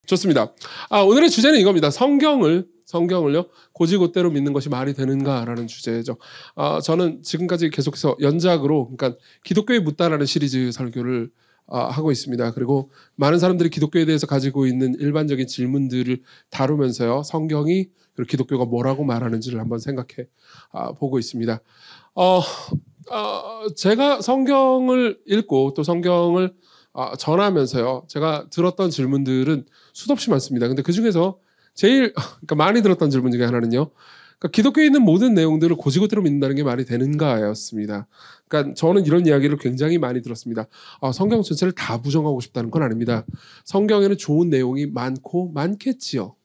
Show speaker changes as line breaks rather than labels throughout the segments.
좋습니다. 오늘의 주제는 이겁니다. 성경을요 고지고대로 믿는 것이 말이 되는가라는 주제죠. 저는 지금까지 계속해서 연작으로, 그러니까 기독교에 묻다라는 시리즈 설교를 하고 있습니다. 그리고 많은 사람들이 기독교에 대해서 가지고 있는 일반적인 질문들을 다루면서요, 성경이 그리고 기독교가 뭐라고 말하는지를 한번 생각해 보고 있습니다. 제가 성경을 읽고 또 성경을 전하면서요, 제가 들었던 질문들은 수없이 많습니다. 근데 그 중에서 제일 그러니까 많이 들었던 질문 중에 하나는요, 그러니까 기독교에 있는 모든 내용들을 고지고대로 믿는다는 게 말이 되는가였습니다. 그러니까 저는 이런 이야기를 굉장히 많이 들었습니다. 성경 전체를 다 부정하고 싶다는 건 아닙니다. 성경에는 좋은 내용이 많겠지요.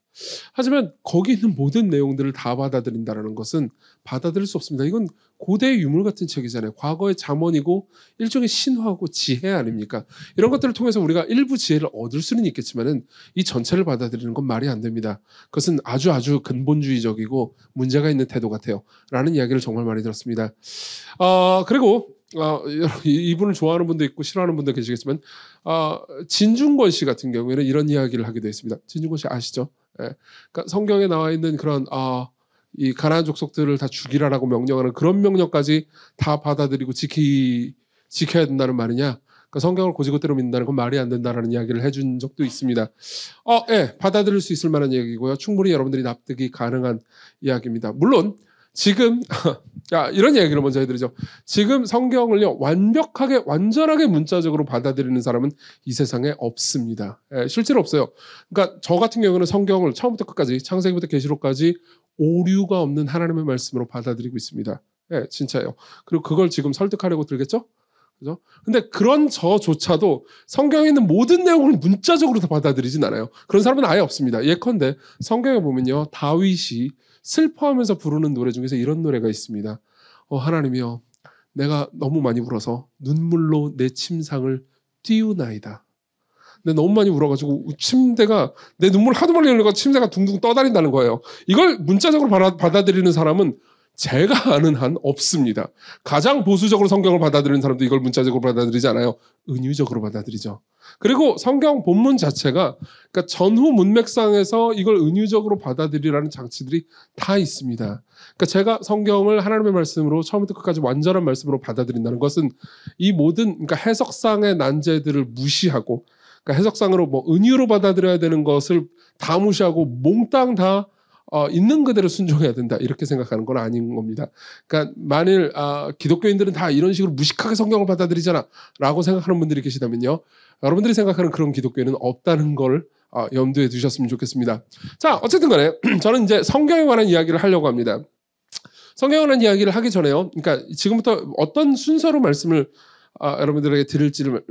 하지만 거기 있는 모든 내용들을 다 받아들인다는 것은 받아들일 수 없습니다. 이건 고대의 유물 같은 책이잖아요. 과거의 잠언이고 일종의 신화고 지혜 아닙니까? 이런 것들을 통해서 우리가 일부 지혜를 얻을 수는 있겠지만은 이 전체를 받아들이는 건 말이 안 됩니다. 그것은 아주 근본주의적이고 문제가 있는 태도 같아요. 라는 이야기를 정말 많이 들었습니다. 그리고 이분을 좋아하는 분도 있고 싫어하는 분도 계시겠지만 진중권 씨 같은 경우에는 이런 이야기를 하기도 했습니다. 진중권 씨 아시죠? 예. 그러니까 성경에 나와 있는 그런 이 가나안 족속들을 다 죽이라라고 명령하는 그런 명령까지 다 받아들이고 지켜야 된다는 말이냐? 그러니까 성경을 고지고대로 믿는다는 건 말이 안 된다라는 이야기를 해준 적도 있습니다. 예, 받아들일 수 있을 만한 얘기고요. 충분히 여러분들이 납득이 가능한 이야기입니다. 물론 지금 이런 얘기를 먼저 해드리죠. 지금 성경을요 완전하게 문자적으로 받아들이는 사람은 이 세상에 없습니다. 실제로 없어요. 그러니까 저 같은 경우는 성경을 처음부터 끝까지, 창세기부터 계시록까지 오류가 없는 하나님의 말씀으로 받아들이고 있습니다. 진짜예요. 그리고 그걸 지금 설득하려고 들겠죠? 그죠? 근데 그런 저조차도 성경에 있는 모든 내용을 문자적으로 다 받아들이진 않아요. 그런 사람은 아예 없습니다. 예컨대 성경에 보면요, 다윗이 슬퍼하면서 부르는 노래 중에서 이런 노래가 있습니다. 하나님이여, 내가 너무 많이 울어서 눈물로 내 침상을 띄우나이다. 근데 너무 많이 울어가지고 침대가, 내 눈물 하도 많이 흘려서 침대가 둥둥 떠다닌다는 거예요. 이걸 문자적으로 받아들이는 사람은 제가 아는 한 없습니다. 가장 보수적으로 성경을 받아들이는 사람도 이걸 문자적으로 받아들이지 않아요. 은유적으로 받아들이죠. 그리고 성경 본문 자체가, 그러니까 전후 문맥상에서 이걸 은유적으로 받아들이라는 장치들이 다 있습니다. 그러니까 제가 성경을 하나님의 말씀으로 처음부터 끝까지 완전한 말씀으로 받아들인다는 것은 이 모든, 그러니까 해석상의 난제들을 무시하고, 그러니까 해석상으로 은유로 받아들여야 되는 것을 다 무시하고 몽땅 다 있는 그대로 순종해야 된다, 이렇게 생각하는 건 아닌 겁니다. 그러니까 만일 기독교인들은 다 이런 식으로 무식하게 성경을 받아들이잖아 라고 생각하는 분들이 계시다면요, 여러분들이 생각하는 그런 기독교인은 없다는 걸 염두에 두셨으면 좋겠습니다. 자, 어쨌든 간에 저는 이제 성경에 관한 이야기를 하려고 합니다. 성경에 관한 이야기를 하기 전에요, 그러니까 지금부터 어떤 순서로 말씀을 여러분들에게 드릴지를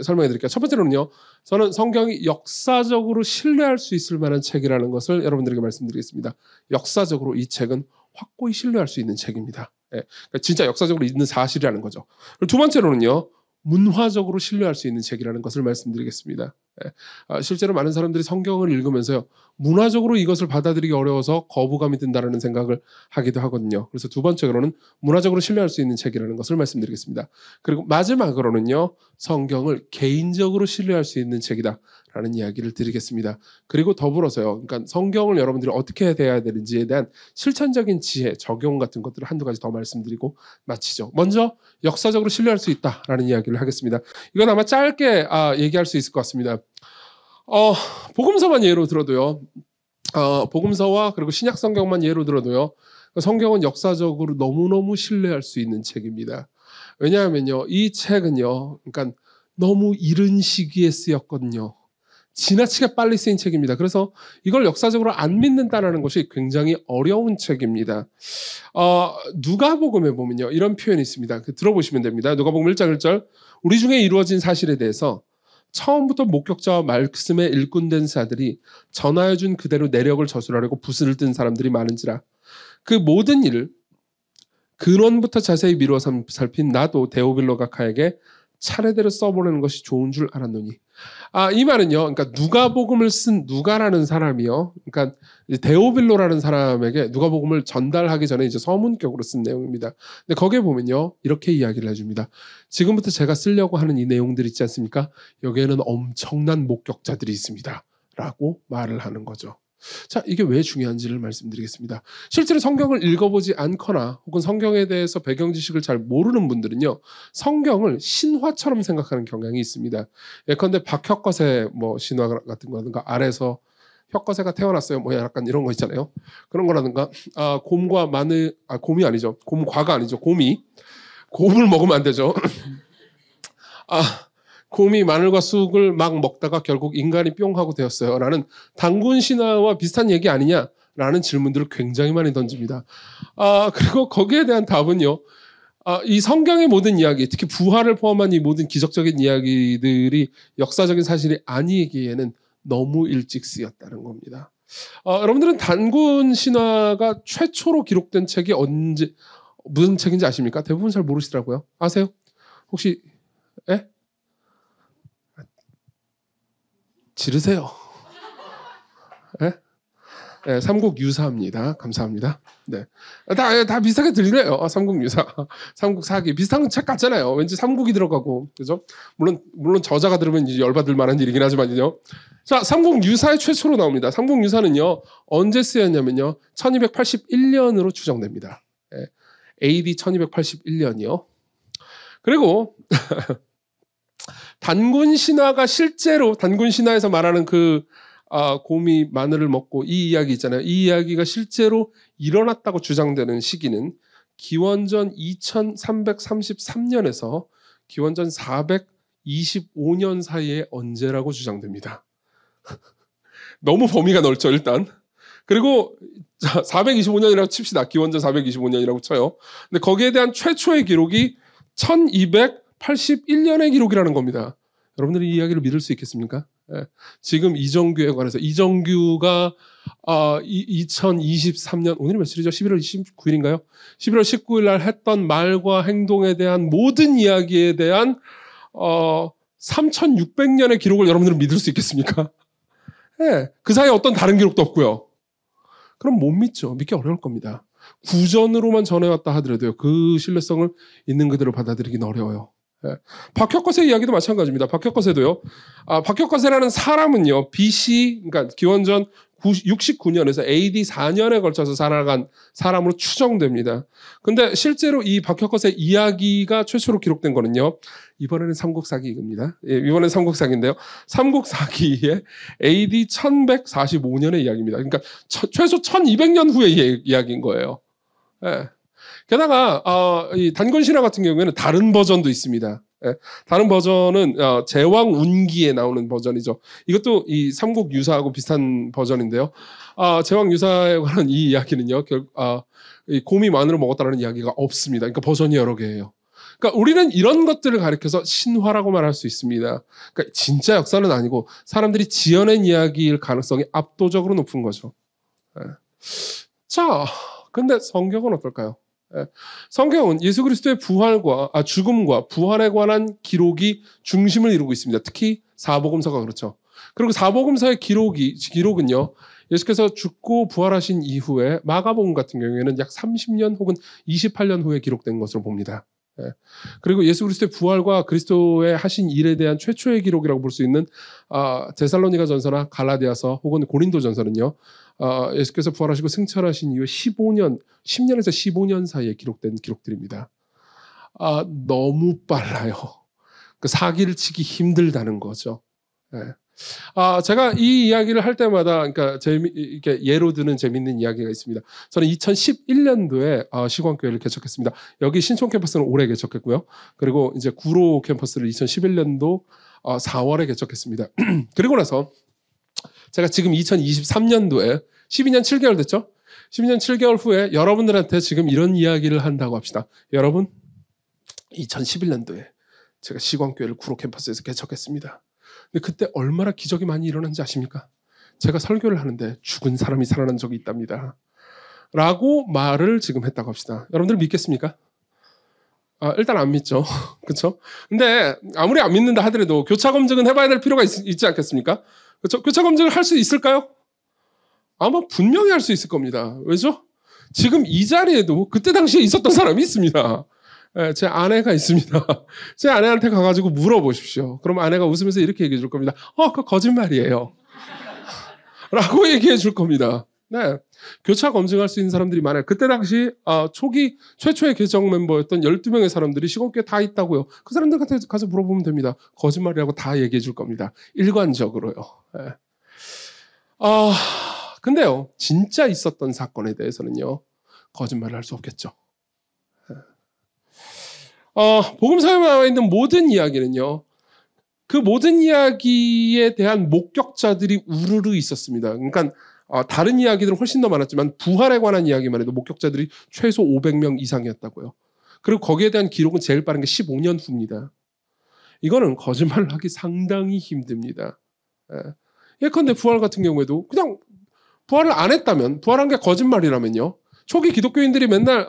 설명해 드릴게요. 첫 번째로는요, 저는 성경이 역사적으로 신뢰할 수 있을 만한 책이라는 것을 여러분들에게 말씀드리겠습니다. 역사적으로 이 책은 확고히 신뢰할 수 있는 책입니다. 그러니까 진짜 역사적으로 있는 사실이라는 거죠. 그리고 두 번째로는요, 문화적으로 신뢰할 수 있는 책이라는 것을 말씀드리겠습니다. 실제로 많은 사람들이 성경을 읽으면서요, 문화적으로 이것을 받아들이기 어려워서 거부감이 든다는 생각을 하기도 하거든요. 그래서 두 번째로는 문화적으로 신뢰할 수 있는 책이라는 것을 말씀드리겠습니다. 그리고 마지막으로는요, 성경을 개인적으로 신뢰할 수 있는 책이다 라는 이야기를 드리겠습니다. 그리고 더불어서요, 그러니까 성경을 여러분들이 어떻게 대해야 되는지에 대한 실천적인 지혜, 적용 같은 것들을 한두 가지 더 말씀드리고 마치죠. 먼저 역사적으로 신뢰할 수 있다라는 이야기를 하겠습니다. 이건 아마 짧게 얘기할 수 있을 것 같습니다. 복음서만 예로 들어도요, 복음서와 그리고 신약 성경만 예로 들어도요, 성경은 역사적으로 너무너무 신뢰할 수 있는 책입니다. 왜냐하면요, 이 책은요, 그러니까 너무 이른 시기에 쓰였거든요. 지나치게 빨리 쓰인 책입니다. 그래서 이걸 역사적으로 안 믿는다는 것이 굉장히 어려운 책입니다. 누가복음에 보면요, 이런 표현이 있습니다. 들어보시면 됩니다. 누가복음 1장 1절, 우리 중에 이루어진 사실에 대해서 처음부터 목격자와 말씀에 일꾼된 자들이 전하여준 그대로 내력을 저술하려고 붓을 든 사람들이 많은지라 그 모든 일을 근원부터 자세히 미루어 살핀 나도 데오빌로 각하에게 차례대로 써보려는 것이 좋은 줄 알았노니. 이 말은요, 그러니까 누가복음을 쓴 누가라는 사람이요, 그러니까 데오빌로라는 사람에게 누가복음을 전달하기 전에 이제 서문격으로 쓴 내용입니다. 근데 거기에 보면요, 이렇게 이야기를 해줍니다. 지금부터 제가 쓰려고 하는 이 내용들 있지 않습니까? 여기에는 엄청난 목격자들이 있습니다. 라고 말을 하는 거죠. 자, 이게 왜 중요한지를 말씀드리겠습니다. 실제로 성경을 읽어보지 않거나 혹은 성경에 대해서 배경 지식을 잘 모르는 분들은요, 성경을 신화처럼 생각하는 경향이 있습니다. 예컨대 박혁거세 뭐 신화 같은 거라든가 아래서 혁거세가 태어났어요. 뭐 약간 이런 거 있잖아요. 그런 거라든가 곰과 마늘, 곰이 아니죠. 곰과가 아니죠. 곰을 먹으면 안 되죠. 곰이 마늘과 쑥을 막 먹다가 결국 인간이 뿅 하고 되었어요. 라는 단군 신화와 비슷한 얘기 아니냐라는 질문들을 굉장히 많이 던집니다. 그리고 거기에 대한 답은요. 이 성경의 모든 이야기, 특히 부활을 포함한 이 모든 기적적인 이야기들이 역사적인 사실이 아니기에는 너무 일찍 쓰였다는 겁니다. 여러분들은 단군 신화가 최초로 기록된 책이 언제, 무슨 책인지 아십니까? 대부분 잘 모르시더라고요. 아세요? 혹시, 예? 지르세요. 예? 네, 삼국유사입니다. 감사합니다. 네. 다 비슷하게 들리네요. 삼국유사. 삼국사기. 비슷한 책 같잖아요. 왠지 삼국이 들어가고. 그죠? 물론 저자가 들으면 이제 열받을 만한 일이긴 하지만요. 자, 삼국유사의 최초로 나옵니다. 삼국유사는요, 언제 쓰였냐면요, 1281년으로 추정됩니다. 네. AD 1281년이요. 그리고, 단군 신화가 실제로, 단군 신화에서 말하는 곰이 마늘을 먹고 이 이야기 있잖아요. 이 이야기가 실제로 일어났다고 주장되는 시기는 기원전 2333년에서 기원전 425년 사이에 언제라고 주장됩니다. 너무 범위가 넓죠, 일단. 그리고 425년이라고 칩시다. 기원전 425년이라고 쳐요. 근데 거기에 대한 최초의 기록이 1281년의 기록이라는 겁니다. 여러분들이 이 이야기를 믿을 수 있겠습니까? 예. 지금 이정규에 관해서 이정규가 2023년 오늘이 며칠이죠? 11월 29일인가요? 11월 19일 날 했던 말과 행동에 대한 모든 이야기에 대한 3600년의 기록을 여러분들은 믿을 수 있겠습니까? 예. 그 사이에 어떤 다른 기록도 없고요. 그럼 못 믿죠. 믿기 어려울 겁니다. 구전으로만 전해왔다 하더라도요. 그 신뢰성을 있는 그대로 받아들이긴 어려워요. 예. 박혁거세 이야기도 마찬가지입니다. 박혁거세도요. 박혁거세라는 사람은요, BC, 그러니까 기원전 69년에서 AD 4년에 걸쳐서 살아간 사람으로 추정됩니다. 근데 실제로 이 박혁거세 이야기가 최초로 기록된 거는요, 이번에는 삼국사기입니다. 예, 이번엔 삼국사기인데요. 삼국사기의 AD 1145년의 이야기입니다. 그러니까 최소 1200년 후의 이야기인 거예요. 예. 게다가 이 단군 신화 같은 경우에는 다른 버전도 있습니다. 예. 다른 버전은 제왕 운기에 나오는 버전이죠. 이것도 이 삼국 유사하고 비슷한 버전인데요. 제왕 유사에 관한 이 이야기는요, 이 곰이 마늘을 먹었다는 이야기가 없습니다. 그러니까 버전이 여러 개예요. 그러니까 우리는 이런 것들을 가리켜서 신화라고 말할 수 있습니다. 그러니까 진짜 역사는 아니고 사람들이 지어낸 이야기일 가능성이 압도적으로 높은 거죠. 예. 자, 근데 성경은 어떨까요? 예. 성경은 예수 그리스도의 죽음과 부활에 관한 기록이 중심을 이루고 있습니다. 특히 사복음서가 그렇죠. 그리고 사복음서의 기록은요, 예수께서 죽고 부활하신 이후에 마가복음 같은 경우에는 약 30년 혹은 28년 후에 기록된 것으로 봅니다. 예. 그리고 예수 그리스도의 부활과 그리스도의 하신 일에 대한 최초의 기록이라고 볼 수 있는 데살로니가 전서나 갈라디아서 혹은 고린도 전서는요, 예수께서 부활하시고 승천하신 이후에 10년에서 15년 사이에 기록된 기록들입니다. 너무 빨라요. 그 사기를 치기 힘들다는 거죠. 예. 제가 이 이야기를 할 때마다, 그러니까 이렇게 예로 드는 재밌는 이야기가 있습니다. 저는 2011년도에 시광교회를 개척했습니다. 여기 신촌 캠퍼스는 올해 개척했고요. 그리고 이제 구로 캠퍼스를 2011년도 4월에 개척했습니다. 그리고 나서 제가 지금 2023년도에 12년 7개월 됐죠? 12년 7개월 후에 여러분들한테 지금 이런 이야기를 한다고 합시다. 여러분, 2011년도에 제가 시광교회를 구로 캠퍼스에서 개척했습니다. 근데 그때 얼마나 기적이 많이 일어난지 아십니까? 제가 설교를 하는데 죽은 사람이 살아난 적이 있답니다. 라고 말을 지금 했다고 합시다. 여러분들 믿겠습니까? 일단 안 믿죠. 그렇죠? 근데 아무리 안 믿는다 하더라도 교차 검증은 해봐야 될 필요가 있지 않겠습니까? 그렇죠? 교차 검증을 할 수 있을까요? 아마 분명히 할 수 있을 겁니다. 왜죠? 지금 이 자리에도 그때 당시에 있었던 사람이 있습니다. 네, 제 아내가 있습니다. 제 아내한테 가가지고 물어보십시오. 그럼 아내가 웃으면서 이렇게 얘기해 줄 겁니다. 그거 거짓말이에요. 라고 얘기해 줄 겁니다. 네. 교차 검증할 수 있는 사람들이 많아요. 그때 당시 초기 최초의 개정 멤버였던 12명의 사람들이 시골교에 다 있다고요. 그 사람들한테 가서 물어보면 됩니다. 거짓말이라고 다 얘기해 줄 겁니다. 일관적으로요. 네. 근데요. 진짜 있었던 사건에 대해서는요. 거짓말을 할 수 없겠죠. 네. 복음서에 나와 있는 모든 이야기는요. 그 모든 이야기에 대한 목격자들이 우르르 있었습니다. 그러니까 다른 이야기들은 훨씬 더 많았지만 부활에 관한 이야기만 해도 목격자들이 최소 500명 이상이었다고요. 그리고 거기에 대한 기록은 제일 빠른 게 15년 후입니다. 이거는 거짓말을 하기 상당히 힘듭니다. 예컨대 부활 같은 경우에도 그냥 부활을 안 했다면, 부활한 게 거짓말이라면요. 초기 기독교인들이 맨날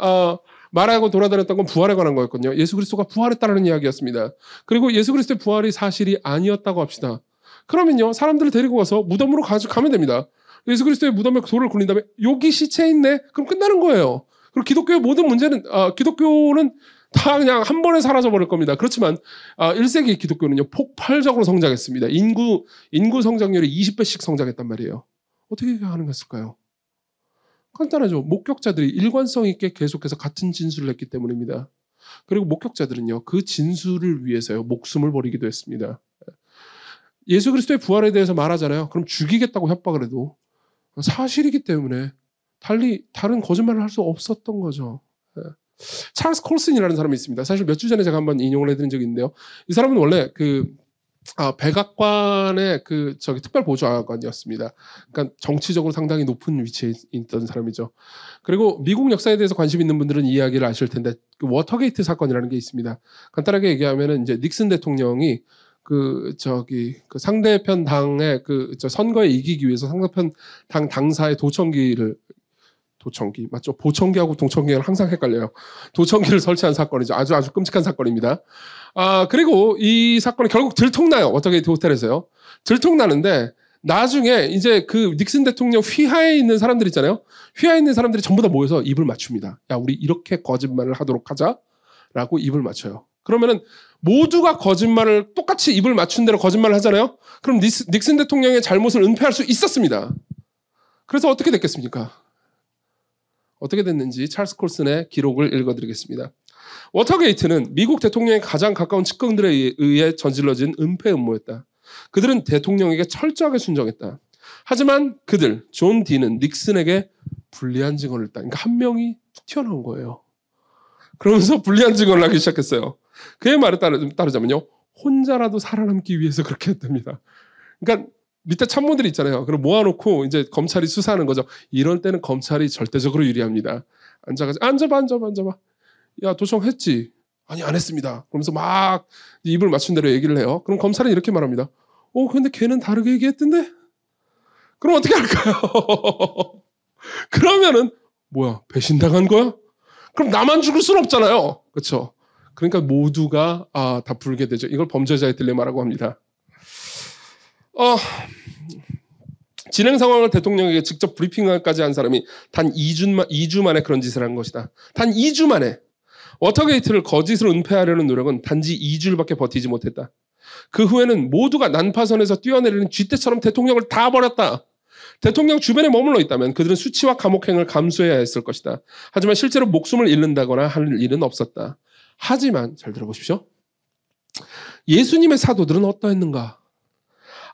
말하고 돌아다녔던 건 부활에 관한 거였거든요. 예수 그리스도가 부활했다는 이야기였습니다. 그리고 예수 그리스도의 부활이 사실이 아니었다고 합시다. 그러면요. 사람들을 데리고 가서 무덤으로 가면 됩니다. 예수 그리스도의 무덤에 돌을 굴린 다음에 여기 시체 있네? 그럼 끝나는 거예요. 그리고 기독교의 모든 문제는 기독교는 다 그냥 한 번에 사라져버릴 겁니다. 그렇지만 1세기 기독교는요. 폭발적으로 성장했습니다. 인구 성장률이 20배씩 성장했단 말이에요. 어떻게 가능했을까요? 간단하죠. 목격자들이 일관성 있게 계속해서 같은 진술을 했기 때문입니다. 그리고 목격자들은요. 그 진술을 위해서요. 목숨을 버리기도 했습니다. 예수 그리스도의 부활에 대해서 말하잖아요. 그럼 죽이겠다고 협박을 해도 사실이기 때문에 다른 거짓말을 할 수 없었던 거죠. 찰스 콜슨이라는 사람이 있습니다. 사실 몇 주 전에 제가 한번 인용을 해드린 적이 있는데요. 이 사람은 원래 백악관의 특별 보좌관이었습니다. 그러니까 정치적으로 상당히 높은 위치에 있던 사람이죠. 그리고 미국 역사에 대해서 관심 있는 분들은 이 이야기를 아실 텐데 그 워터게이트 사건이라는 게 있습니다. 간단하게 얘기하면은 이제 닉슨 대통령이 상대편 당의 선거에 이기기 위해서 상대편 당 당사의 도청기 맞죠? 보청기하고 동청기는 항상 헷갈려요. 도청기를 설치한 사건이죠. 아주 끔찍한 사건입니다. 그리고 이 사건이 결국 들통나요. 워터게이트 호텔에서요. 들통나는데 나중에 이제 그 닉슨 대통령 휘하에 있는 사람들 있잖아요. 휘하에 있는 사람들이 전부 다 모여서 입을 맞춥니다. 야, 우리 이렇게 거짓말을 하도록 하자라고 입을 맞춰요. 그러면은 모두가 거짓말을 똑같이 입을 맞춘 대로 거짓말을 하잖아요. 그럼 닉슨 대통령의 잘못을 은폐할 수 있었습니다. 그래서 어떻게 됐겠습니까? 어떻게 됐는지 찰스 콜슨의 기록을 읽어드리겠습니다. 워터게이트는 미국 대통령에 가장 가까운 측근들에 의해 저질러진 은폐 음모였다. 그들은 대통령에게 철저하게 순종했다. 하지만 존 디는 닉슨에게 불리한 증언을 했다. 그러니까 한 명이 툭 튀어나온 거예요. 그러면서 불리한 증언을 하기 시작했어요. 그의 말에 따르자면요. 혼자라도 살아남기 위해서 그렇게 했답니다. 그러니까 밑에 참모들이 있잖아요. 그럼 모아놓고 이제 검찰이 수사하는 거죠. 이럴 때는 검찰이 절대적으로 유리합니다. 앉아봐. 야, 도청했지? 아니, 안 했습니다. 그러면서 막 입을 맞춘 대로 얘기를 해요. 그럼 검찰은 이렇게 말합니다. 근데 걔는 다르게 얘기했던데? 그럼 어떻게 할까요? 그러면은 뭐야, 배신당한 거야? 그럼 나만 죽을 수는 없잖아요. 그렇죠? 그러니까 모두가 다 불게 되죠. 이걸 범죄자의 딜레마라고 합니다. 진행 상황을 대통령에게 직접 브리핑까지 한 사람이 단 2주 만에 그런 짓을 한 것이다. 단 2주 만에. 워터게이트를 거짓으로 은폐하려는 노력은 단지 2주일밖에 버티지 못했다. 그 후에는 모두가 난파선에서 뛰어내리는 쥐떼처럼 대통령을 다 버렸다. 대통령 주변에 머물러 있다면 그들은 수치와 감옥행을 감수해야 했을 것이다. 하지만 실제로 목숨을 잃는다거나 할 일은 없었다. 하지만 잘 들어보십시오. 예수님의 사도들은 어떠했는가?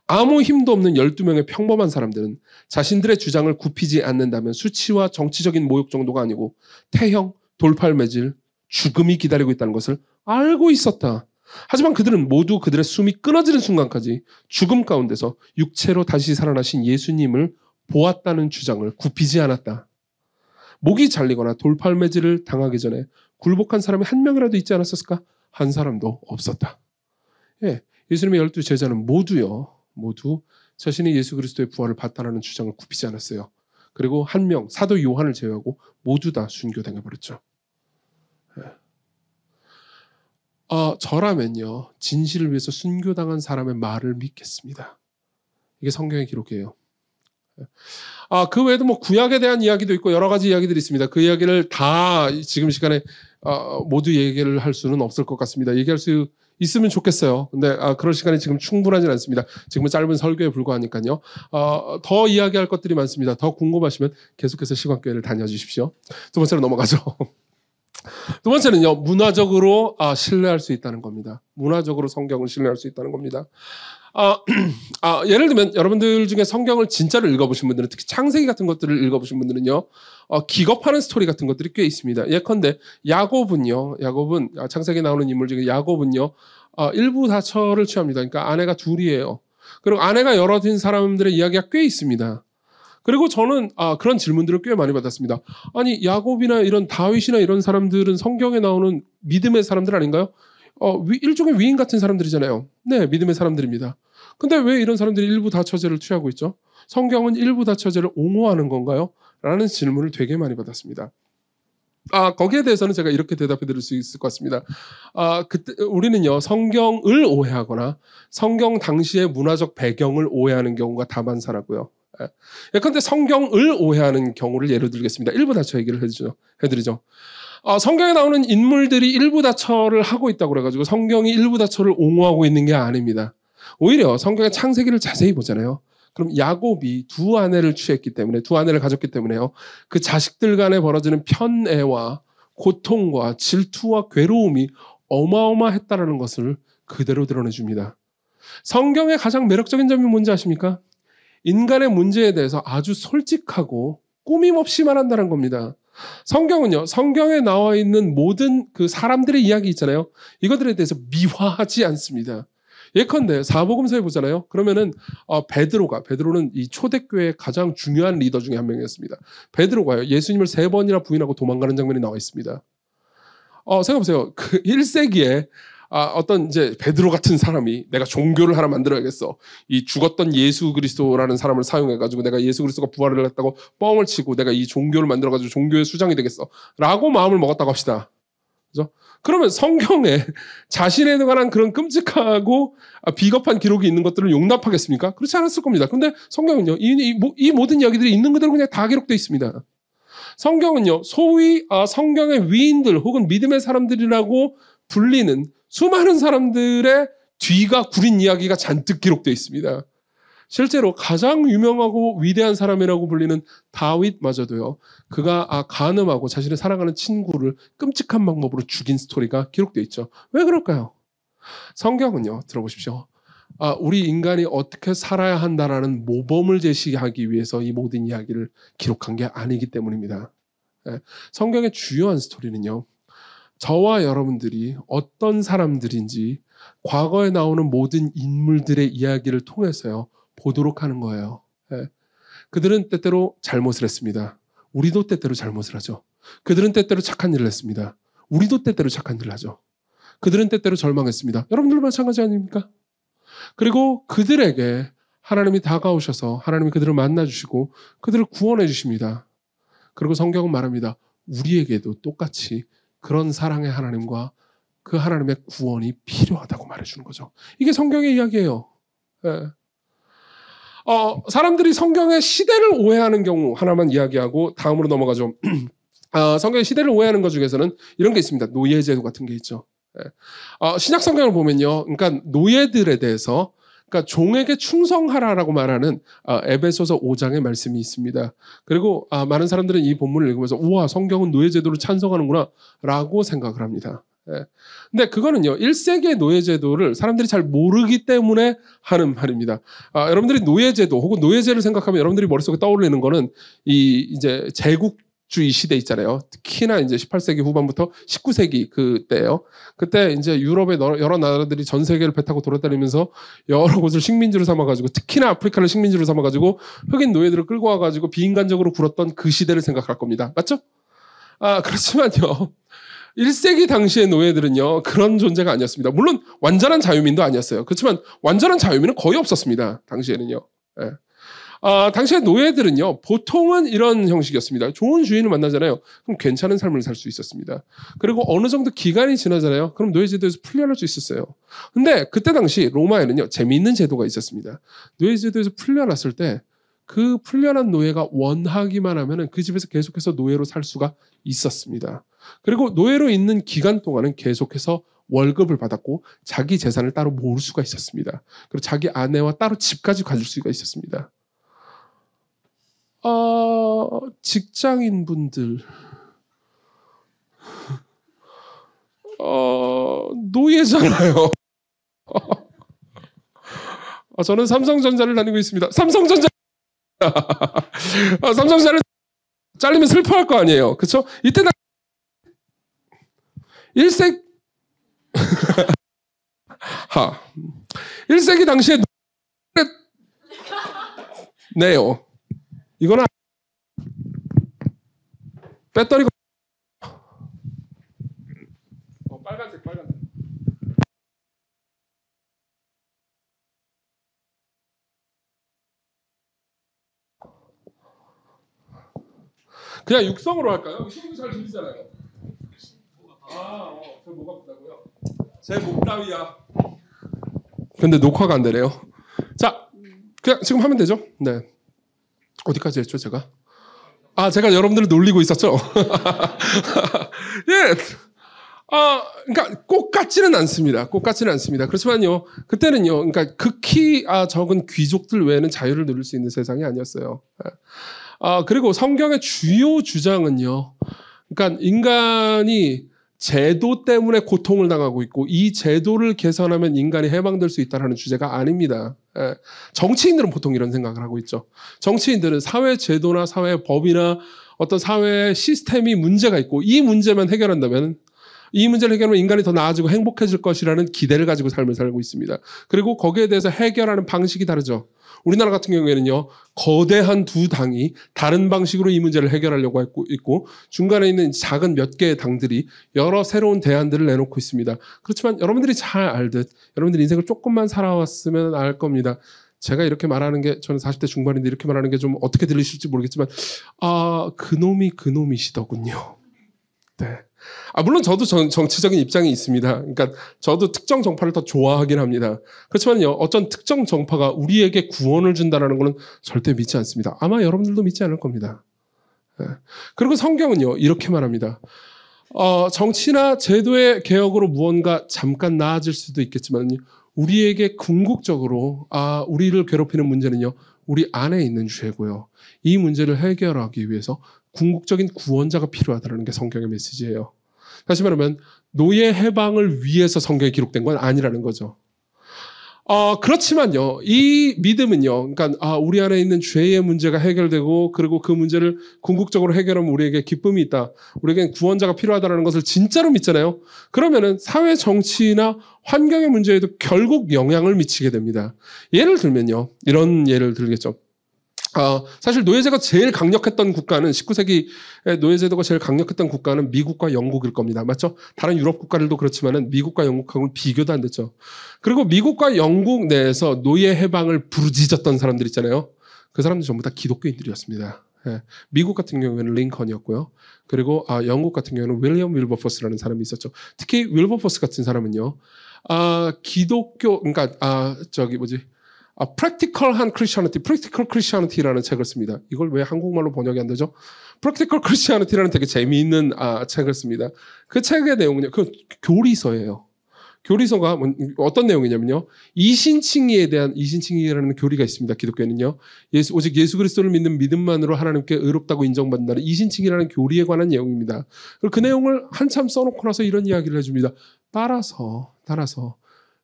아무 힘도 없는 12명의 평범한 사람들은 자신들의 주장을 굽히지 않는다면 수치와 정치적인 모욕 정도가 아니고 태형, 돌팔매질, 죽음이 기다리고 있다는 것을 알고 있었다. 하지만 그들은 모두 그들의 숨이 끊어지는 순간까지 죽음 가운데서 육체로 다시 살아나신 예수님을 보았다는 주장을 굽히지 않았다. 목이 잘리거나 돌팔매질을 당하기 전에 굴복한 사람이 한 명이라도 있지 않았을까? 한 사람도 없었다. 예수님의 12 제자는 모두 자신이 예수 그리스도의 부활을 봤다는 주장을 굽히지 않았어요. 그리고 한 명, 사도 요한을 제외하고 모두 다 순교당해버렸죠. 저라면요, 진실을 위해서 순교당한 사람의 말을 믿겠습니다. 이게 성경의 기록이에요. 그 외에도 구약에 대한 이야기도 있고 여러 가지 이야기들이 있습니다. 그 이야기를 다 지금 시간에 모두 얘기를 할 수는 없을 것 같습니다. 얘기할 수 있으면 좋겠어요. 근데 그럴 시간이 지금 충분하진 않습니다. 지금은 짧은 설교에 불과하니까요. 더 이야기할 것들이 많습니다. 더 궁금하시면 계속해서 시간교회를 다녀주십시오. 두 번째로 넘어가죠. 두 번째는요, 문화적으로 신뢰할 수 있다는 겁니다. 문화적으로 성경을 신뢰할 수 있다는 겁니다. 예를 들면 여러분들 중에 성경을 진짜로 읽어보신 분들은, 특히 창세기 같은 것들을 읽어보신 분들은요, 기겁하는 스토리 같은 것들이 꽤 있습니다. 예컨대 야곱은 창세기에 나오는 인물 중에 야곱은요, 일부 다처를 취합니다. 그러니까 아내가 둘이에요. 그리고 아내가 여럿인 사람들의 이야기가 꽤 있습니다. 그리고 저는 그런 질문들을 꽤 많이 받았습니다. 아니, 야곱이나 이런 다윗이나 이런 사람들은 성경에 나오는 믿음의 사람들 아닌가요? 일종의 위인 같은 사람들이잖아요. 네, 믿음의 사람들입니다. 근데 왜 이런 사람들이 일부 다처제를 취하고 있죠? 성경은 일부 다처제를 옹호하는 건가요? 라는 질문을 되게 많이 받았습니다. 거기에 대해서는 제가 이렇게 대답해 드릴 수 있을 것 같습니다. 그때 우리는요, 성경을 오해하거나 성경 당시의 문화적 배경을 오해하는 경우가 다반사라고요. 예컨대 성경을 오해하는 경우를 예로 들겠습니다. 일부 다처 얘기를 해드리죠. 성경에 나오는 인물들이 일부 다처를 하고 있다고 그래가지고 성경이 일부 다처를 옹호하고 있는 게 아닙니다. 오히려 성경의 창세기를 자세히 보잖아요. 그럼 야곱이 두 아내를 가졌기 때문에요. 그 자식들 간에 벌어지는 편애와 고통과 질투와 괴로움이 어마어마했다라는 것을 그대로 드러내줍니다. 성경의 가장 매력적인 점이 뭔지 아십니까? 인간의 문제에 대해서 아주 솔직하고 꾸밈없이 말한다는 겁니다. 성경은요, 성경에 나와 있는 모든 그 사람들의 이야기 있잖아요. 이것들에 대해서 미화하지 않습니다. 예컨대 사복음서에 보잖아요. 그러면은 베드로는 이 초대교회의 가장 중요한 리더 중에 한 명이었습니다. 베드로가요, 예수님을 3번이나 부인하고 도망가는 장면이 나와 있습니다. 생각해보세요. 그 1세기에 어떤 이제 베드로 같은 사람이 내가 종교를 하나 만들어야겠어. 이 죽었던 예수 그리스도라는 사람을 사용해가지고 내가 예수 그리스도가 부활을 했다고 뻥을 치고 내가 이 종교를 만들어가지고 종교의 수장이 되겠어. 라고 마음을 먹었다고 합시다. 그죠? 그러면 성경에 자신에 관한 그런 끔찍하고 비겁한 기록이 있는 것들을 용납하겠습니까? 그렇지 않았을 겁니다. 근데 성경은요, 이 모든 이야기들이 있는 그대로 그냥 다 기록되어 있습니다. 성경은요, 소위 성경의 위인들 혹은 믿음의 사람들이라고 불리는 수많은 사람들의 뒤가 구린 이야기가 잔뜩 기록되어 있습니다. 실제로 가장 유명하고 위대한 사람이라고 불리는 다윗마저도요, 그가 간음하고 자신의 사랑하는 친구를 끔찍한 방법으로 죽인 스토리가 기록되어 있죠. 왜 그럴까요? 성경은요, 들어보십시오. 우리 인간이 어떻게 살아야 한다라는 모범을 제시하기 위해서 이 모든 이야기를 기록한 게 아니기 때문입니다. 성경의 주요한 스토리는요, 저와 여러분들이 어떤 사람들인지 과거에 나오는 모든 인물들의 이야기를 통해서요, 보도록 하는 거예요. 그들은 때때로 잘못을 했습니다. 우리도 때때로 잘못을 하죠. 그들은 때때로 착한 일을 했습니다. 우리도 때때로 착한 일을 하죠. 그들은 때때로 절망했습니다. 여러분들도 마찬가지 아닙니까? 그리고 그들에게 하나님이 다가오셔서 하나님이 그들을 만나주시고 그들을 구원해 주십니다. 그리고 성경은 말합니다. 우리에게도 똑같이 그런 사랑의 하나님과 그 하나님의 구원이 필요하다고 말해주는 거죠. 이게 성경의 이야기예요. 사람들이 성경의 시대를 오해하는 경우 하나만 이야기하고 다음으로 넘어가죠. 성경의 시대를 오해하는 것 중에서는 이런 게 있습니다. 노예제도 같은 게 있죠. 신약 성경을 보면요, 그러니까 노예들에 대해서, 그러니까 종에게 충성하라라고 말하는 에베소서 5장의 말씀이 있습니다. 그리고 많은 사람들은 이 본문을 읽으면서 우와, 성경은 노예제도를 찬성하는구나 라고 생각을 합니다. 근데 그거는요, 1세기의 노예제도를 사람들이 잘 모르기 때문에 하는 말입니다. 여러분들이 노예제도 혹은 노예제를 생각하면 여러분들이 머릿속에 떠오르는 거는 이제 제국주의 시대 있잖아요. 특히나 이제 18세기 후반부터 19세기 그때예요. 그때 이제 유럽의 여러 나라들이 전 세계를 배 타고 돌아다니면서 여러 곳을 식민지로 삼아가지고, 특히나 아프리카를 식민지로 삼아가지고 흑인 노예들을 끌고 와가지고 비인간적으로 굴었던 그 시대를 생각할 겁니다. 맞죠? 그렇지만요, 1세기 당시의 노예들은요, 그런 존재가 아니었습니다. 물론 완전한 자유민도 아니었어요. 그렇지만 완전한 자유민은 거의 없었습니다. 당시에는요. 당시의 노예들은요, 보통은 이런 형식이었습니다. 좋은 주인을 만나잖아요. 그럼 괜찮은 삶을 살 수 있었습니다. 그리고 어느 정도 기간이 지나잖아요. 그럼 노예제도에서 풀려날 수 있었어요. 근데 그때 당시 로마에는요, 재미있는 제도가 있었습니다. 노예제도에서 풀려났을 때 그 풀려난 노예가 원하기만 하면 그 집에서 계속해서 노예로 살 수가 있었습니다. 그리고 노예로 있는 기간 동안은 계속해서 월급을 받았고 자기 재산을 따로 모을 수가 있었습니다. 그리고 자기 아내와 따로 집까지 가질 수가 있었습니다. 직장인분들, 노예잖아요. 저는 삼성전자를 다니고 있습니다. 삼성전자 삼성전자를 잘리면 슬퍼할 거 아니에요. 그렇죠? 이때 나 일세기 1세기 당시에 네요. 이거는 배터리가 빨간색. 그냥 육성으로 할까요? 신부 잘 들리잖아요. 제 목 아프다고요? 제 목 따위야. 근데 녹화가 안 되네요. 자, 그냥 지금 하면 되죠? 네. 어디까지 했죠, 제가? 제가 여러분들을 놀리고 있었죠? 예. 그러니까 꼭 같지는 않습니다. 그렇지만요, 그때는요, 그러니까 극히 적은 귀족들 외에는 자유를 누릴 수 있는 세상이 아니었어요. 그리고 성경의 주요 주장은요, 그러니까 인간이 제도 때문에 고통을 당하고 있고 이 제도를 개선하면 인간이 해방될 수 있다는 주제가 아닙니다. 정치인들은 보통 이런 생각을 하고 있죠. 정치인들은 사회 제도나 사회 법이나 어떤 사회 시스템이 문제가 있고 이 문제만 해결한다면 이 문제를 해결하면 인간이 더 나아지고 행복해질 것이라는 기대를 가지고 삶을 살고 있습니다. 그리고 거기에 대해서 해결하는 방식이 다르죠. 우리나라 같은 경우에는요, 거대한 두 당이 다른 방식으로 이 문제를 해결하려고 있고 중간에 있는 작은 몇 개의 당들이 여러 새로운 대안들을 내놓고 있습니다. 그렇지만 여러분들이 잘 알듯 여러분들이 인생을 조금만 살아왔으면 알 겁니다. 제가 이렇게 말하는 게 저는 40대 중반인데 이렇게 말하는 게 좀 어떻게 들리실지 모르겠지만 그놈이시더군요. 네. 물론 저도 정치적인 입장이 있습니다. 그러니까 저도 특정 정파를 더 좋아하긴 합니다. 그렇지만요, 어떤 특정 정파가 우리에게 구원을 준다는 것은 절대 믿지 않습니다. 아마 여러분들도 믿지 않을 겁니다. 네. 그리고 성경은요, 이렇게 말합니다. 정치나 제도의 개혁으로 무언가 잠깐 나아질 수도 있겠지만 우리에게 궁극적으로 우리를 괴롭히는 문제는요, 우리 안에 있는 죄고요. 이 문제를 해결하기 위해서 궁극적인 구원자가 필요하다는 게 성경의 메시지예요. 다시 말하면 노예 해방을 위해서 성경에 기록된 건 아니라는 거죠. 그렇지만요, 이 믿음은요, 그러니까 우리 안에 있는 죄의 문제가 해결되고 그리고 그 문제를 궁극적으로 해결하면 우리에게 기쁨이 있다, 우리에게 구원자가 필요하다는 것을 진짜로 믿잖아요. 그러면은 사회 정치나 환경의 문제에도 결국 영향을 미치게 됩니다. 예를 들면요, 이런 예를 들겠죠. 사실 노예제가 제일 강력했던 국가는 19세기 노예제도가 제일 강력했던 국가는 미국과 영국일 겁니다. 맞죠? 다른 유럽 국가들도 그렇지만은 미국과 영국하고는 비교도 안 됐죠. 그리고 미국과 영국 내에서 노예 해방을 부르짖었던 사람들 있잖아요. 그 사람들 전부 다 기독교인들이었습니다. 예. 미국 같은 경우에는 링컨이었고요. 그리고 영국 같은 경우에는 윌리엄 윌버포스라는 사람이 있었죠. 특히 윌버포스 같은 사람은요, 기독교, 그러니까 Practical한 Christianity, Practical Christianity라는 책을 씁니다. 이걸 왜 한국말로 번역이 안 되죠? Practical Christianity라는 되게 재미있는 책을 씁니다. 그 책의 내용은요, 그 교리서예요. 교리서가 어떤 내용이냐면요, 이신칭의라는 교리가 있습니다. 기독교에는요, 오직 예수 그리스도를 믿는 믿음만으로 하나님께 의롭다고 인정받는다는 이신칭이라는 교리에 관한 내용입니다. 그 내용을 한참 써놓고 나서 이런 이야기를 해줍니다. 따라서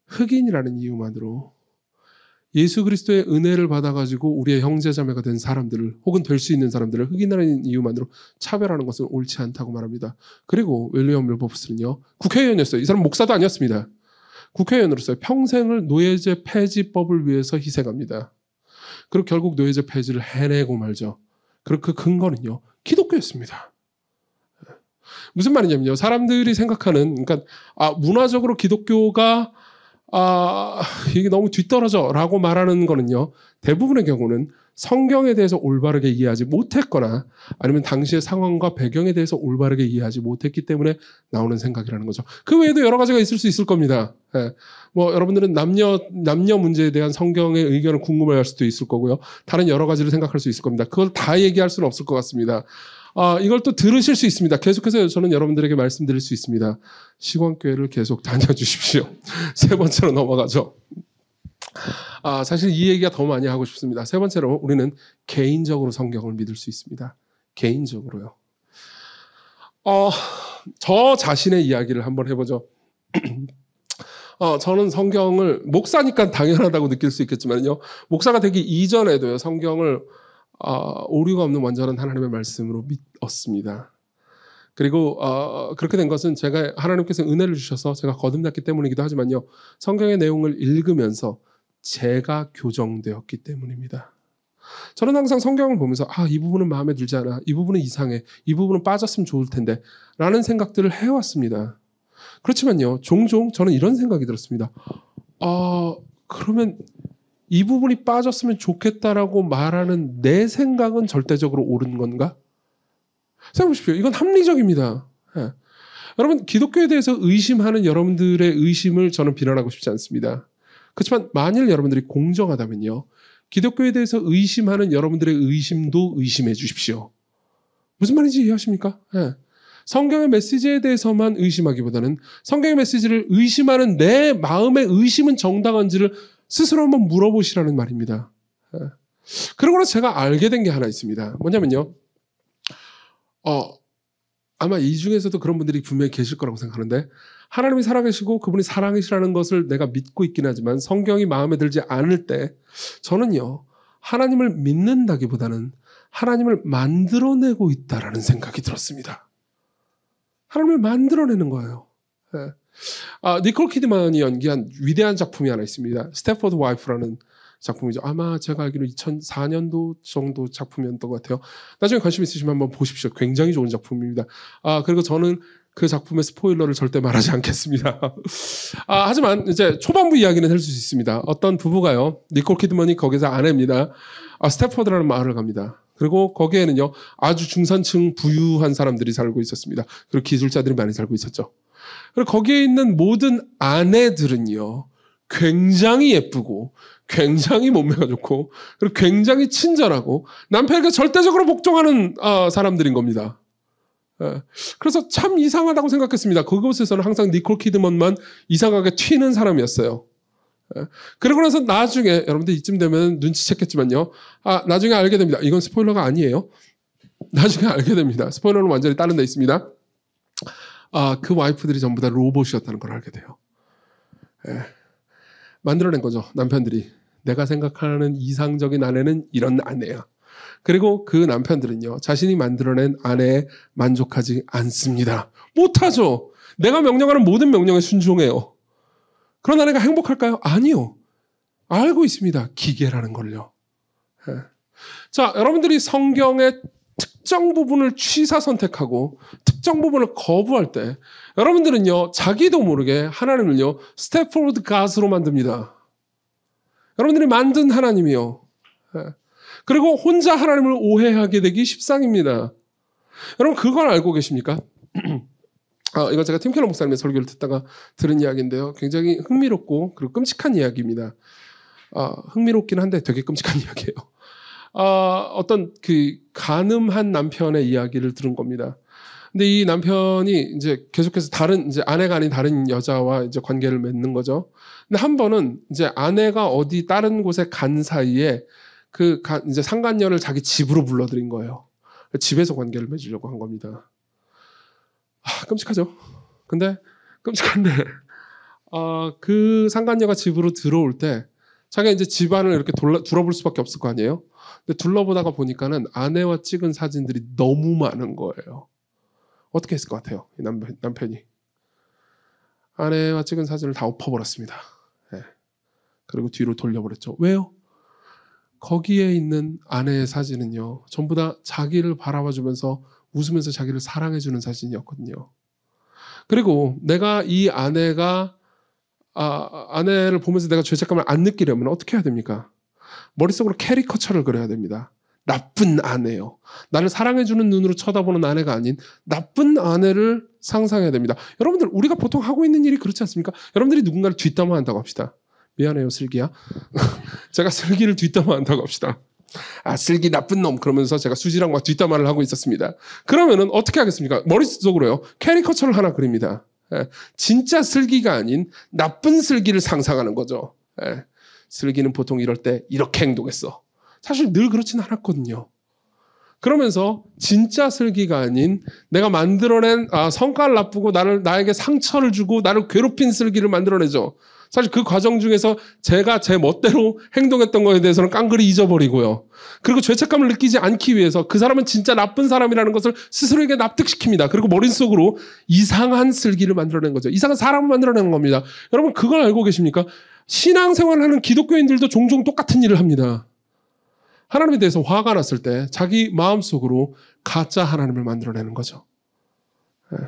흑인이라는 이유만으로 예수 그리스도의 은혜를 받아가지고 우리의 형제자매가 된 사람들을, 혹은 될 수 있는 사람들을 흑인이라는 이유만으로 차별하는 것은 옳지 않다고 말합니다. 그리고 윌리엄 윌버포스는요, 국회의원이었어요. 이 사람 목사도 아니었습니다. 국회의원으로서 평생을 노예제 폐지법을 위해서 희생합니다. 그리고 결국 노예제 폐지를 해내고 말죠. 그리고 그 근거는요, 기독교였습니다. 무슨 말이냐면요, 사람들이 생각하는, 그러니까 문화적으로 기독교가 이게 너무 뒤떨어져 라고 말하는 거는요, 대부분의 경우는 성경에 대해서 올바르게 이해하지 못했거나 아니면 당시의 상황과 배경에 대해서 올바르게 이해하지 못했기 때문에 나오는 생각이라는 거죠. 그 외에도 여러 가지가 있을 수 있을 겁니다. 예. 여러분들은 남녀 문제에 대한 성경의 의견을 궁금해 할 수도 있을 거고요. 다른 여러 가지를 생각할 수 있을 겁니다. 그걸 다 얘기할 수는 없을 것 같습니다. 이걸 또 들으실 수 있습니다. 계속해서 저는 여러분들에게 말씀드릴 수 있습니다. 시광교회를 계속 다녀주십시오. 세 번째로 넘어가죠. 사실 이 얘기가 더 많이 하고 싶습니다. 세 번째로 우리는 개인적으로 성경을 믿을 수 있습니다. 개인적으로요. 저 자신의 이야기를 한번 해보죠. 저는 성경을 목사니까 당연하다고 느낄 수 있겠지만요. 목사가 되기 이전에도요. 성경을 오류가 없는 완전한 하나님의 말씀으로 믿었습니다. 그리고 그렇게 된 것은 제가 하나님께서 은혜를 주셔서 제가 거듭났기 때문이기도 하지만요. 성경의 내용을 읽으면서 제가 교정되었기 때문입니다. 저는 항상 성경을 보면서 이 부분은 마음에 들지 않아. 이 부분은 이상해. 이 부분은 빠졌으면 좋을 텐데 라는 생각들을 해왔습니다. 그렇지만요. 종종 저는 이런 생각이 들었습니다. 그러면 이 부분이 빠졌으면 좋겠다라고 말하는 내 생각은 절대적으로 옳은 건가? 생각해보십시오. 이건 합리적입니다. 예. 여러분 기독교에 대해서 의심하는 여러분들의 의심을 저는 비난하고 싶지 않습니다. 그렇지만 만일 여러분들이 공정하다면요. 기독교에 대해서 의심하는 여러분들의 의심도 의심해 주십시오. 무슨 말인지 이해하십니까? 예. 성경의 메시지에 대해서만 의심하기보다는 성경의 메시지를 의심하는 내 마음의 의심은 정당한지를 스스로 한번 물어보시라는 말입니다. 예. 그러고 나서 제가 알게 된 게 하나 있습니다. 뭐냐면요. 아마 이 중에서도 그런 분들이 분명히 계실 거라고 생각하는데 하나님이 살아계시고 그분이 사랑이시라는 것을 내가 믿고 있긴 하지만 성경이 마음에 들지 않을 때 저는요. 하나님을 믿는다기보다는 하나님을 만들어내고 있다라는 생각이 들었습니다. 하나님을 만들어내는 거예요. 네. 니콜 키드만이 연기한 위대한 작품이 하나 있습니다. 스태포드 와이프라는 작품이죠. 아마 제가 알기로 2004년도 정도 작품이었던 것 같아요. 나중에 관심 있으시면 한번 보십시오. 굉장히 좋은 작품입니다. 그리고 저는 그 작품의 스포일러를 절대 말하지 않겠습니다. 하지만 이제 초반부 이야기는 할 수 있습니다. 어떤 부부가요. 니콜 키드만이 거기서 아내입니다. 스태포드라는 마을을 갑니다. 그리고 거기에는요. 아주 중산층 부유한 사람들이 살고 있었습니다. 그리고 기술자들이 많이 살고 있었죠. 그리고 거기에 있는 모든 아내들은요. 굉장히 예쁘고 굉장히 몸매가 좋고 그리고 굉장히 친절하고 남편에게 절대적으로 복종하는 사람들인 겁니다. 그래서 참 이상하다고 생각했습니다. 그곳에서는 항상 니콜 키드먼만 이상하게 튀는 사람이었어요. 그러고 나서 나중에 여러분들 이쯤 되면 눈치챘겠지만요. 나중에 알게 됩니다. 이건 스포일러가 아니에요. 나중에 알게 됩니다. 스포일러는 완전히 다른 데 있습니다. 그 와이프들이 전부 다 로봇이었다는 걸 알게 돼요. 만들어낸 거죠. 남편들이. 내가 생각하는 이상적인 아내는 이런 아내야. 그리고 그 남편들은요. 자신이 만들어낸 아내에 만족하지 않습니다. 못하죠. 내가 명령하는 모든 명령에 순종해요. 그런 아내가 행복할까요? 아니요. 알고 있습니다. 기계라는 걸요. 자, 여러분들이 성경의 특정 부분을 취사 선택하고 특정 부분을 거부할 때 여러분들은요. 자기도 모르게 하나님을요. 스태포드 갓으로 만듭니다. 여러분들이 만든 하나님이요. 그리고 혼자 하나님을 오해하게 되기 십상입니다. 여러분 그걸 알고 계십니까? 이거 제가 팀 켈러 목사님의 설교를 듣다가 들은 이야기인데요. 굉장히 흥미롭고 그리고 끔찍한 이야기입니다. 흥미롭긴 한데 되게 끔찍한 이야기예요. 어떤 그 간음한 남편의 이야기를 들은 겁니다. 근데 이 남편이 이제 계속해서 이제 아내가 아닌 다른 여자와 이제 관계를 맺는 거죠. 근데 한 번은 이제 아내가 어디 다른 곳에 간 사이에 이제 상간녀를 자기 집으로 불러들인 거예요. 집에서 관계를 맺으려고 한 겁니다. 끔찍하죠. 근데 끔찍한데 그 상간녀가 집으로 들어올 때 자기가 이제 집안을 이렇게 둘러볼 수밖에 없을 거 아니에요. 근데 둘러보다가 보니까는 아내와 찍은 사진들이 너무 많은 거예요. 어떻게 했을 것 같아요? 이 남편이. 아내와 찍은 사진을 다 엎어버렸습니다. 네. 그리고 뒤로 돌려버렸죠. 왜요? 거기에 있는 아내의 사진은요. 전부 다 자기를 바라봐주면서 웃으면서 자기를 사랑해주는 사진이었거든요. 그리고 내가 이 아내를 보면서 내가 죄책감을 안 느끼려면 어떻게 해야 됩니까? 머릿속으로 캐리커처를 그려야 됩니다. 나쁜 아내요. 나를 사랑해주는 눈으로 쳐다보는 아내가 아닌 나쁜 아내를 상상해야 됩니다. 여러분들 우리가 보통 하고 있는 일이 그렇지 않습니까? 여러분들이 누군가를 뒷담화한다고 합시다. 미안해요 슬기야. 제가 슬기를 뒷담화한다고 합시다. 아, 슬기 나쁜 놈. 그러면서 제가 수지랑 막 뒷담화를 하고 있었습니다. 그러면은 어떻게 하겠습니까? 머릿속으로요. 캐리커처를 하나 그립니다. 예, 진짜 슬기가 아닌 나쁜 슬기를 상상하는 거죠. 예, 슬기는 보통 이럴 때 이렇게 행동했어. 사실 늘 그렇진 않았거든요. 그러면서 진짜 슬기가 아닌 내가 만들어낸 성깔 나쁘고 나에게 상처를 주고 나를 괴롭힌 슬기를 만들어내죠. 사실 그 과정 중에서 제가 제 멋대로 행동했던 거에 대해서는 깡그리 잊어버리고요. 그리고 죄책감을 느끼지 않기 위해서 그 사람은 진짜 나쁜 사람이라는 것을 스스로에게 납득시킵니다. 그리고 머릿속으로 이상한 슬기를 만들어낸 거죠. 이상한 사람을 만들어내는 겁니다. 여러분 그걸 알고 계십니까? 신앙생활을 하는 기독교인들도 종종 똑같은 일을 합니다. 하나님에 대해서 화가 났을 때 자기 마음속으로 가짜 하나님을 만들어내는 거죠. 네.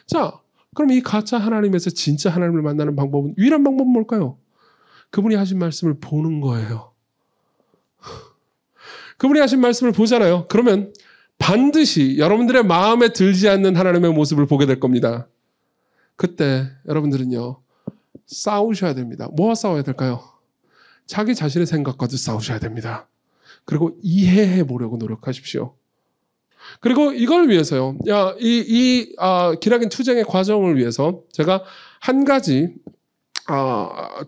자, 그럼 이 가짜 하나님에서 진짜 하나님을 만나는 방법은 유일한 방법은 뭘까요? 그분이 하신 말씀을 보는 거예요. 그분이 하신 말씀을 보잖아요. 그러면 반드시 여러분들의 마음에 들지 않는 하나님의 모습을 보게 될 겁니다. 그때 여러분들은요. 싸우셔야 됩니다. 뭐와 싸워야 될까요? 자기 자신의 생각과도 싸우셔야 됩니다. 그리고 이해해 보려고 노력하십시오. 그리고 이걸 위해서요. 기나긴 투쟁의 과정을 위해서 제가 한 가지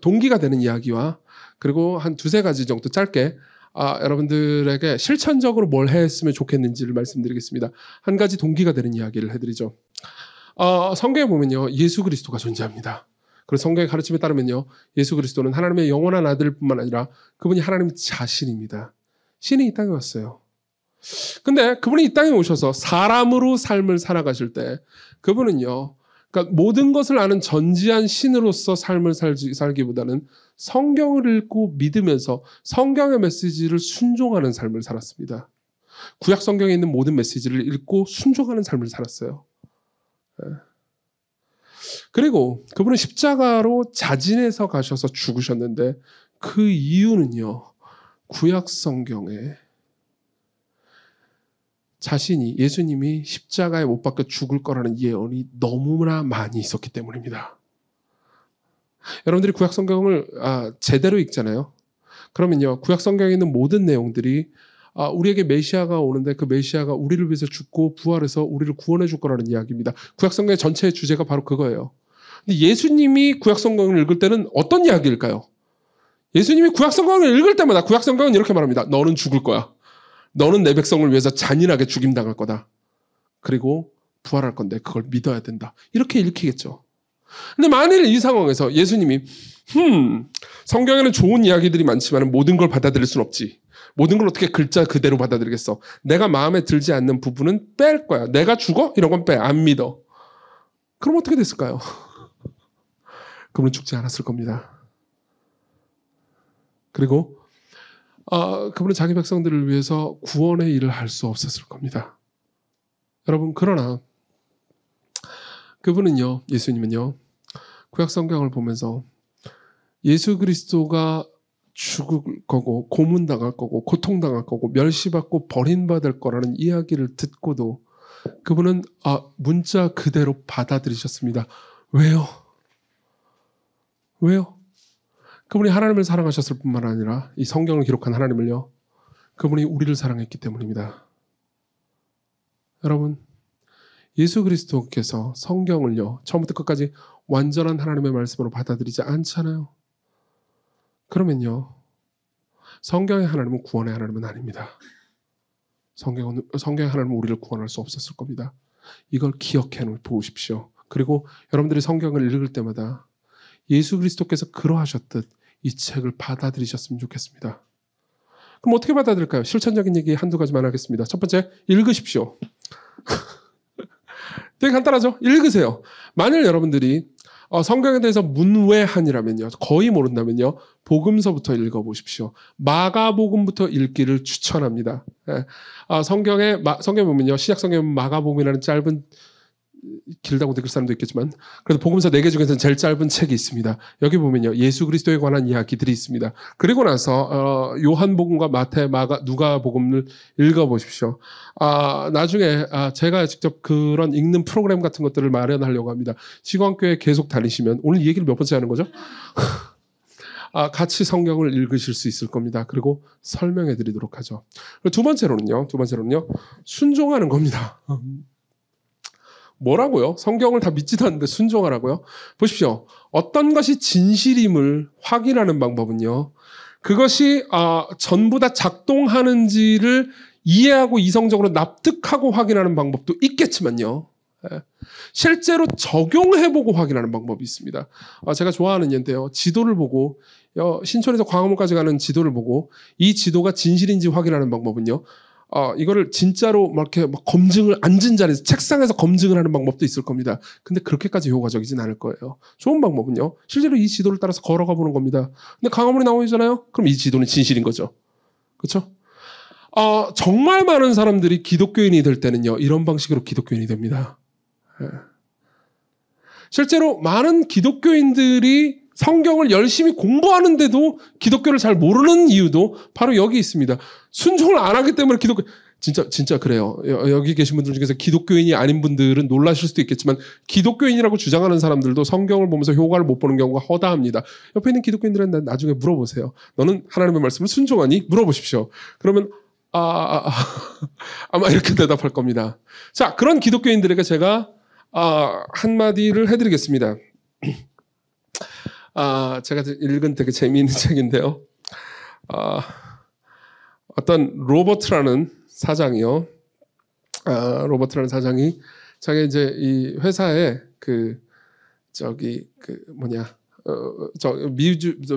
동기가 되는 이야기와 그리고 한 두세 가지 정도 짧게 여러분들에게 실천적으로 뭘 했으면 좋겠는지를 말씀드리겠습니다. 한 가지 동기가 되는 이야기를 해드리죠. 성경에 보면요. 예수 그리스도가 존재합니다. 그리고 성경의 가르침에 따르면요. 예수 그리스도는 하나님의 영원한 아들뿐만 아니라 그분이 하나님 자신입니다. 신이 이 땅에 왔어요. 근데 그분이 이 땅에 오셔서 사람으로 삶을 살아가실 때 그분은요. 그러니까 모든 것을 아는 전지한 신으로서 삶을 살기보다는 성경을 읽고 믿으면서 성경의 메시지를 순종하는 삶을 살았습니다. 구약 성경에 있는 모든 메시지를 읽고 순종하는 삶을 살았어요. 그리고 그분은 십자가로 자진해서 가셔서 죽으셨는데 그 이유는요. 구약 성경에 자신이 예수님이 십자가에 못 박혀 죽을 거라는 예언이 너무나 많이 있었기 때문입니다. 여러분들이 구약 성경을 제대로 읽잖아요. 그러면요. 구약 성경에 있는 모든 내용들이 우리에게 메시아가 오는데 그 메시아가 우리를 위해서 죽고 부활해서 우리를 구원해 줄 거라는 이야기입니다. 구약 성경의 전체의 주제가 바로 그거예요. 근데 예수님이 구약 성경을 읽을 때는 어떤 이야기일까요? 예수님이 구약 성경을 읽을 때마다 구약 성경은 이렇게 말합니다. 너는 죽을 거야. 너는 내 백성을 위해서 잔인하게 죽임당할 거다. 그리고 부활할 건데 그걸 믿어야 된다. 이렇게 읽히겠죠. 근데 만일 이 상황에서 예수님이 성경에는 좋은 이야기들이 많지만 모든 걸 받아들일 순 없지. 모든 걸 어떻게 글자 그대로 받아들이겠어. 내가 마음에 들지 않는 부분은 뺄 거야. 내가 죽어? 이런 건 빼. 안 믿어. 그럼 어떻게 됐을까요? 그분은 죽지 않았을 겁니다. 그리고 그분은 자기 백성들을 위해서 구원의 일을 할 수 없었을 겁니다. 여러분 그러나 그분은요. 예수님은요. 구약 성경을 보면서 예수 그리스도가 죽을 거고 고문당할 거고 고통당할 거고 멸시받고 버림받을 거라는 이야기를 듣고도 그분은 문자 그대로 받아들이셨습니다. 왜요? 왜요? 그분이 하나님을 사랑하셨을 뿐만 아니라 이 성경을 기록한 하나님을요. 그분이 우리를 사랑했기 때문입니다. 여러분 예수 그리스도께서 성경을요. 처음부터 끝까지 완전한 하나님의 말씀으로 받아들이지 않잖아요. 그러면요. 성경의 하나님은 구원의 하나님은 아닙니다. 성경의 하나님은 우리를 구원할 수 없었을 겁니다. 이걸 기억해 보십시오. 그리고 여러분들이 성경을 읽을 때마다 예수 그리스도께서 그러하셨듯 이 책을 받아들이셨으면 좋겠습니다. 그럼 어떻게 받아들일까요? 실천적인 얘기 한두 가지만 하겠습니다. 첫 번째, 읽으십시오. 되게 간단하죠? 읽으세요. 만일 여러분들이 성경에 대해서 문외한이라면요. 거의 모른다면요. 복음서부터 읽어보십시오. 마가복음부터 읽기를 추천합니다. 성경에 보면요. 시약성경에 마가복음이라는 짧은 길다고 느낄 사람도 있겠지만 그래도 복음서 4개 중에서는 제일 짧은 책이 있습니다. 여기 보면요. 예수 그리스도에 관한 이야기들이 있습니다. 그리고 나서 요한복음과 마태, 마가, 누가복음을 읽어보십시오. 나중에 제가 직접 그런 읽는 프로그램 같은 것들을 마련하려고 합니다. 시광교회 계속 다니시면 오늘 이 얘기를 몇 번째 하는 거죠? 같이 성경을 읽으실 수 있을 겁니다. 그리고 설명해 드리도록 하죠. 그리고 두 번째로는요, 순종하는 겁니다. 뭐라고요? 성경을 다 믿지도 않는데 순종하라고요? 보십시오. 어떤 것이 진실임을 확인하는 방법은요, 그것이 전부 다 작동하는지를 이해하고 이성적으로 납득하고 확인하는 방법도 있겠지만요, 실제로 적용해보고 확인하는 방법이 있습니다. 제가 좋아하는 예인데요, 지도를 보고 신촌에서 광화문까지 가는 지도를 보고 이 지도가 진실인지 확인하는 방법은요, 이거를 진짜로 이렇게 검증을 앉은 자리에서 책상에서 검증을 하는 방법도 있을 겁니다. 근데 그렇게까지 효과적이진 않을 거예요. 좋은 방법은요, 실제로 이 지도를 따라서 걸어가 보는 겁니다. 근데 광화문이 나오잖아요. 그럼 이 지도는 진실인 거죠. 그렇죠? 정말 많은 사람들이 기독교인이 될 때는요, 이런 방식으로 기독교인이 됩니다. 실제로 많은 기독교인들이 성경을 열심히 공부하는데도 기독교를 잘 모르는 이유도 바로 여기 있습니다. 순종을 안 하기 때문에 진짜 그래요. 여기 계신 분들 중에서 기독교인이 아닌 분들은 놀라실 수도 있겠지만 기독교인이라고 주장하는 사람들도 성경을 보면서 효과를 못 보는 경우가 허다합니다. 옆에 있는 기독교인들은 나중에 물어보세요. 너는 하나님의 말씀을 순종하니? 물어보십시오. 그러면 아마 이렇게 대답할 겁니다. 자, 그런 기독교인들에게 제가 한마디를 해드리겠습니다. 제가 읽은 되게 재미있는 책인데요. 어떤 로버트라는 사장이요. 로버트라는 사장이 자기 이제 이 회사에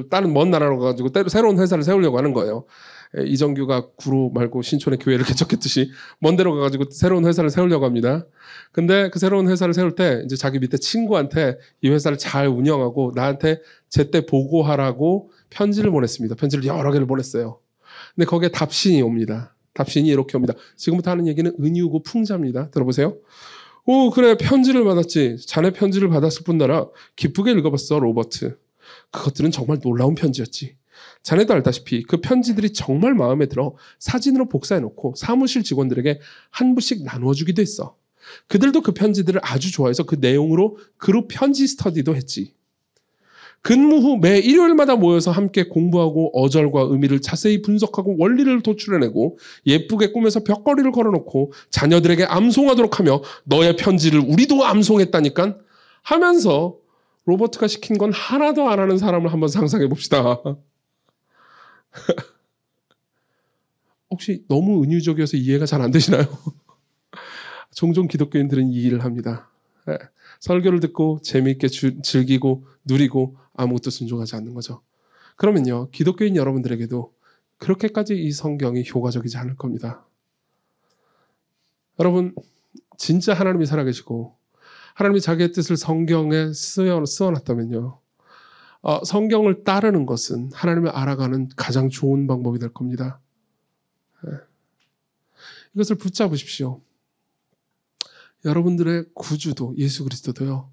다른 먼 나라로 가가지고 새로운 회사를 세우려고 하는 거예요. 이정규가 구로 말고 신촌에 교회를 개척했듯이 먼 데로 가가지고 새로운 회사를 세우려고 합니다. 근데 그 새로운 회사를 세울 때 이제 자기 밑에 친구한테 이 회사를 잘 운영하고 나한테 제때 보고하라고 편지를 보냈습니다. 편지를 여러 개를 보냈어요. 근데 거기에 답신이 옵니다. 답신이 이렇게 옵니다. 지금부터 하는 얘기는 은유고 풍자입니다. 들어보세요. 그래, 편지를 받았지. 자네 편지를 받았을 뿐더러 기쁘게 읽어봤어, 로버트. 그것들은 정말 놀라운 편지였지. 자네도 알다시피 그 편지들이 정말 마음에 들어 사진으로 복사해놓고 사무실 직원들에게 한 부씩 나누어주기도 했어. 그들도 그 편지들을 아주 좋아해서 그 내용으로 그룹 편지 스터디도 했지. 근무 후 매 일요일마다 모여서 함께 공부하고 어절과 의미를 자세히 분석하고 원리를 도출해내고 예쁘게 꾸며서 벽걸이를 걸어놓고 자녀들에게 암송하도록 하며 너의 편지를 우리도 암송했다니까 하면서 로버트가 시킨 건 하나도 안 하는 사람을 한번 상상해 봅시다. 혹시 너무 은유적이어서 이해가 잘 안 되시나요? 종종 기독교인들은 이 일을 합니다. 설교를 듣고 재미있게 즐기고 누리고 아무것도 순종하지 않는 거죠. 그러면요, 기독교인 여러분들에게도 그렇게까지 이 성경이 효과적이지 않을 겁니다. 여러분, 진짜 하나님이 살아계시고 하나님이 자기의 뜻을 성경에 쓰어놨다면요, 성경을 따르는 것은 하나님을 알아가는 가장 좋은 방법이 될 겁니다. 이것을 붙잡으십시오. 여러분들의 구주도 예수 그리스도도요,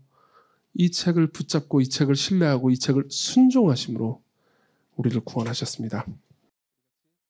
이 책을 붙잡고 이 책을 신뢰하고 이 책을 순종하심으로 우리를 구원하셨습니다.